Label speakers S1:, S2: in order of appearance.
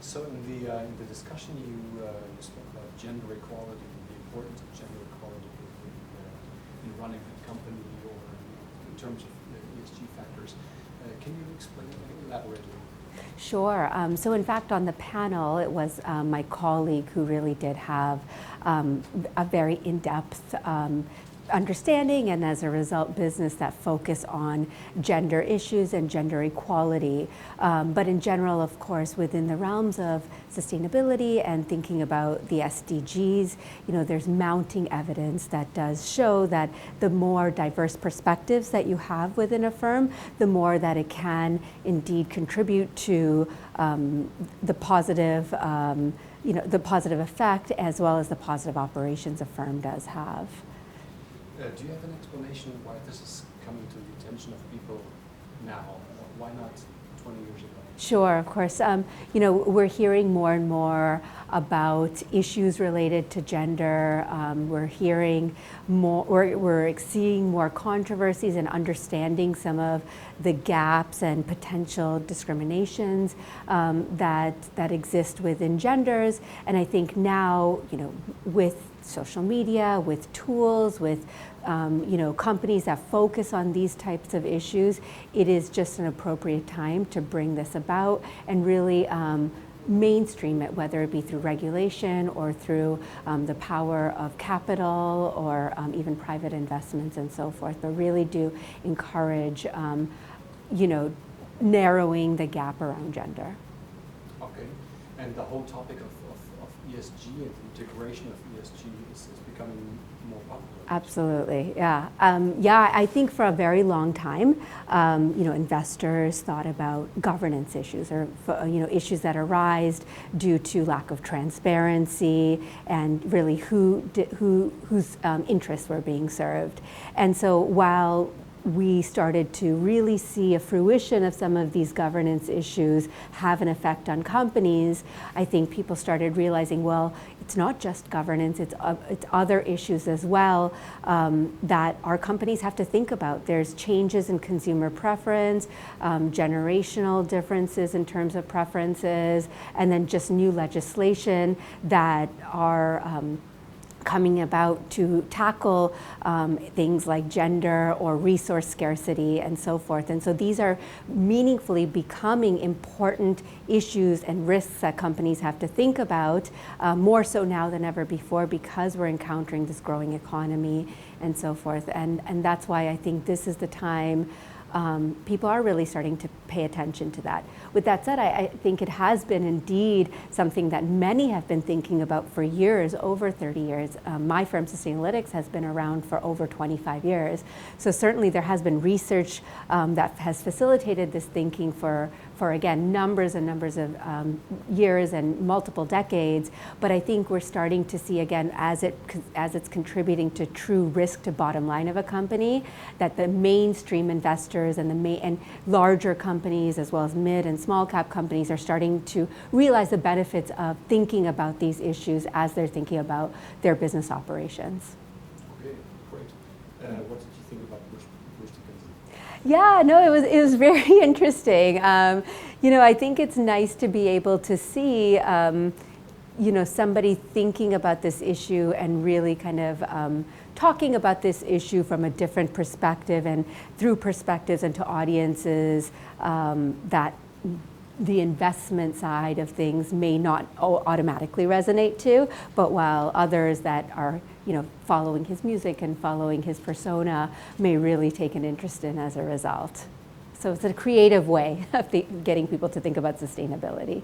S1: So in the discussion, you spoke about gender equality and the importance of gender equality in running a company or in terms of ESG factors. Can you elaborate a little?
S2: Sure. So in fact, on the panel, it was my colleague who really did have a very in-depth understanding, and as a result, business that focus on gender issues and gender equality. But in general, of course, within the realms of sustainability and thinking about the SDGs, there's mounting evidence that does show that the more diverse perspectives that you have within a firm, the more that it can indeed contribute to the positive the positive effect as well as the positive operations a firm does have.
S1: Do you have an explanation why this is coming to the attention of people now? Why not 20 years ago?
S2: Sure, of course. We're hearing more and more about issues related to gender. We're hearing more, we're seeing more controversies and understanding some of the gaps and potential discriminations that exist within genders. And I think now, with social media, with tools, with companies that focus on these types of issues, it is just an appropriate time to bring this about and really mainstream it, whether it be through regulation or through the power of capital or even private investments and so forth, but really do encourage narrowing the gap around gender.
S1: Okay, and the whole topic of ESG and the integration of ESG is becoming more popular.
S2: Absolutely, yeah. I think for a very long time, investors thought about governance issues or issues that arise due to lack of transparency and really whose interests were being served. And so while we started to really see a fruition of some of these governance issues have an effect on companies, I think people started realizing, well, it's not just governance, it's other issues as well that our companies have to think about. There's changes in consumer preference, generational differences in terms of preferences, and then just new legislation that are coming about to tackle things like gender or resource scarcity and so forth. And so these are meaningfully becoming important issues and risks that companies have to think about, more so now than ever before, because we're encountering this growing economy and so forth. And that's why I think this is the time people are really starting to pay attention to that. With that said, I think it has been indeed something that many have been thinking about for years, over 30 years. My firm, Sustainalytics, has been around for over 25 years. So certainly there has been research that has facilitated this thinking for again, numbers and numbers of years and multiple decades. But I think we're starting to see, again, as it's contributing to true risk to bottom line of a company, that the mainstream investors and larger companies, as well as mid and small cap companies, are starting to realize the benefits of thinking about these issues as they're thinking about their business operations.
S1: Okay, great. What did you think about
S2: Yeah, no, it was very interesting. I think it's nice to be able to see, somebody thinking about this issue and really kind of talking about this issue from a different perspective and through perspectives and to audiences that the investment side of things may not automatically resonate to, but while others that are following his music and following his persona may really take an interest in as a result. So it's a creative way of getting people to think about sustainability.